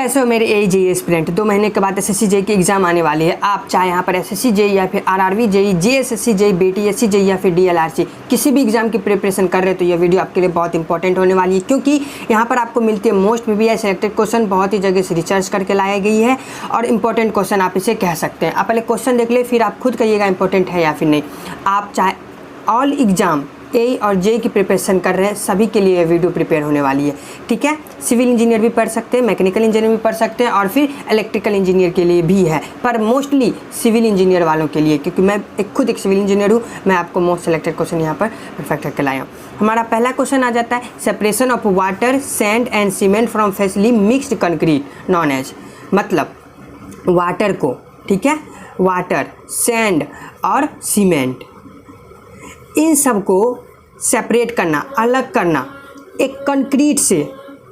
कैसे हो मेरे AJE एस्पिरेंट। 2 महीने के बाद SSC JEE की एग्ज़ाम आने वाली है। आप चाहे यहाँ पर SSC JEE या फिर RRB JEE, JSSC JEE, BTSC JEE या फिर DLRC किसी भी एग्ज़ाम की प्रिपरेशन कर रहे हो तो यह वीडियो आपके लिए बहुत इंपॉर्टेंट होने वाली है, क्योंकि यहाँ पर आपको मिलती है मोस्ट PBI सेलेक्टेड क्वेश्चन, बहुत ही जगह से रिसर्च करके लाई गई है और इंपॉर्टेंट क्वेश्चन आप इसे कह सकते हैं। आप पहले क्वेश्चन देख ले, फिर आप खुद कहिएगा इंपॉर्टेंट है या फिर नहीं। आप चाहे ऑल एग्ज़ाम AE और JEE की प्रिपरेशन कर रहे हैं, सभी के लिए ये वीडियो प्रिपेयर होने वाली है, ठीक है। सिविल इंजीनियर भी पढ़ सकते हैं, मैकेनिकल इंजीनियर भी पढ़ सकते हैं और फिर इलेक्ट्रिकल इंजीनियर के लिए भी है, पर मोस्टली सिविल इंजीनियर वालों के लिए, क्योंकि मैं खुद एक सिविल इंजीनियर हूँ। मैं आपको मोस्ट सेलेक्टेड क्वेश्चन यहाँ पर परफेक्ट करके लाया हूँ। हमारा पहला क्वेश्चन आ जाता है, separation of water, sand and cement from freshly mixed concrete known as. मतलब वाटर को, ठीक है, वाटर, सैंड और सीमेंट, इन सब को सेपरेट करना, अलग करना एक कंक्रीट से,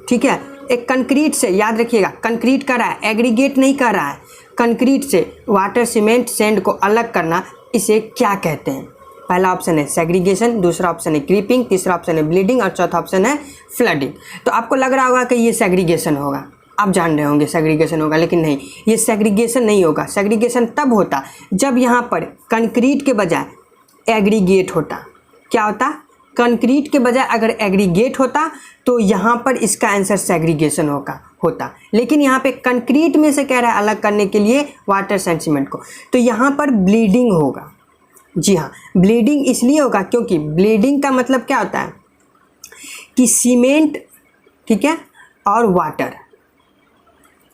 ठीक है, एक कंक्रीट से। याद रखिएगा, कंक्रीट कर रहा है, एग्रीगेट नहीं कर रहा है। कंक्रीट से वाटर, सीमेंट, सैंड को अलग करना, इसे क्या कहते हैं? पहला ऑप्शन है सेग्रीगेशन, दूसरा ऑप्शन है क्रीपिंग, तीसरा ऑप्शन है ब्लीडिंग और चौथा ऑप्शन है फ्लडिंग। तो आपको लग रहा होगा कि ये सेग्रीगेशन होगा, आप जान रहे होंगे सेग्रीगेशन होगा, लेकिन नहीं, ये सेग्रीगेशन नहीं होगा। सेग्रीगेशन तब होता जब यहाँ पर कंक्रीट के बजाय एग्रीगेट होता। क्या होता? कंक्रीट के बजाय अगर एग्रीगेट होता तो यहाँ पर इसका आंसर सेग्रीगेशन होता। लेकिन यहाँ पे कंक्रीट में से कह रहा है अलग करने के लिए वाटर, सैंड, सीमेंट को, तो यहाँ पर ब्लीडिंग होगा। जी हाँ, ब्लीडिंग इसलिए होगा क्योंकि ब्लीडिंग का मतलब क्या होता है कि सीमेंट, ठीक है, और वाटर,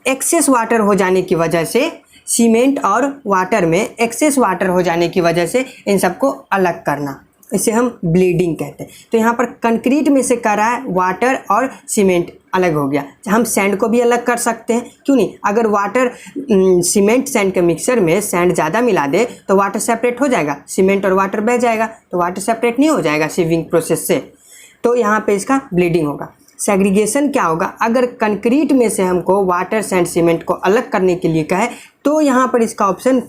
एक्सेस वाटर हो जाने की वजह से, सीमेंट और वाटर में एक्सेस वाटर हो जाने की वजह से इन सबको अलग करना, इसे हम ब्लीडिंग कहते हैं। तो यहाँ पर कंक्रीट में से कर रहा है वाटर और सीमेंट अलग हो गया। हम सैंड को भी अलग कर सकते हैं, क्यों नहीं? अगर वाटर, सीमेंट सैंड के मिक्सर में सैंड ज़्यादा मिला दे तो वाटर सेपरेट हो जाएगा, सीमेंट और वाटर बह जाएगा, तो वाटर सेपरेट नहीं हो जाएगा सीविंग प्रोसेस से, तो यहाँ पे इसका ब्लीडिंग होगा। सेग्रीगेशन क्या होगा? अगर कंक्रीट में से हमको वाटर, सैंड, सीमेंट को अलग करने के लिए कहे तो यहाँ पर इसका ऑप्शन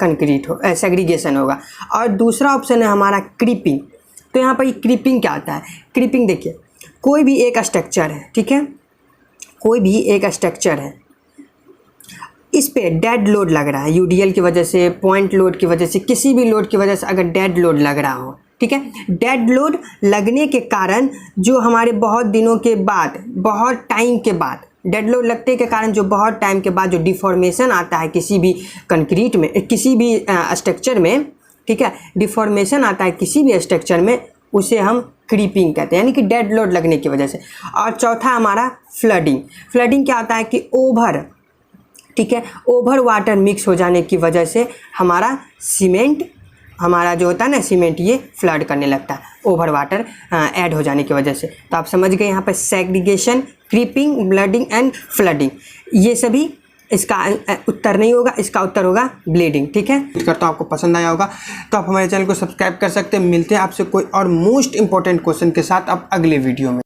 सेग्रीगेशन होगा। और दूसरा ऑप्शन है हमारा क्रीपिंग। तो यहाँ पर क्रीपिंग क्या होता है? क्रीपिंग देखिए, कोई भी एक स्ट्रक्चर है, ठीक है, कोई भी एक स्ट्रक्चर है, इस पे डेड लोड लग रहा है, UDL की वजह से, पॉइंट लोड की वजह से, किसी भी लोड की वजह से अगर डेड लोड लग रहा हो, ठीक है, डेड लोड लगने के कारण जो हमारे बहुत दिनों के बाद, बहुत टाइम के बाद, डेड लोड लगने के कारण जो बहुत टाइम के बाद जो डिफॉर्मेशन आता है किसी भी कंक्रीट में, किसी भी स्ट्रक्चर में, ठीक है, डिफॉर्मेशन आता है किसी भी स्ट्रक्चर में, उसे हम क्रीपिंग कहते हैं, यानी कि डेड लोड लगने की वजह से। और चौथा हमारा फ्लडिंग। फ्लडिंग क्या होता है कि ओवर, ठीक है, ओवर वाटर मिक्स हो जाने की वजह से हमारा सीमेंट, हमारा जो होता है ना सीमेंट, ये फ्लड करने लगता है ओवर वाटर ऐड हो जाने की वजह से। तो आप समझ गए यहाँ पर segregation, creeping, bleeding and flooding, ये सभी इसका उत्तर नहीं होगा, इसका उत्तर होगा ब्लीडिंग, ठीक है। करता हूँ आपको पसंद आया होगा, तो आप हमारे चैनल को सब्सक्राइब कर सकते हैं। मिलते हैं आपसे कोई और मोस्ट इंपॉर्टेंट क्वेश्चन के साथ अब अगले वीडियो में।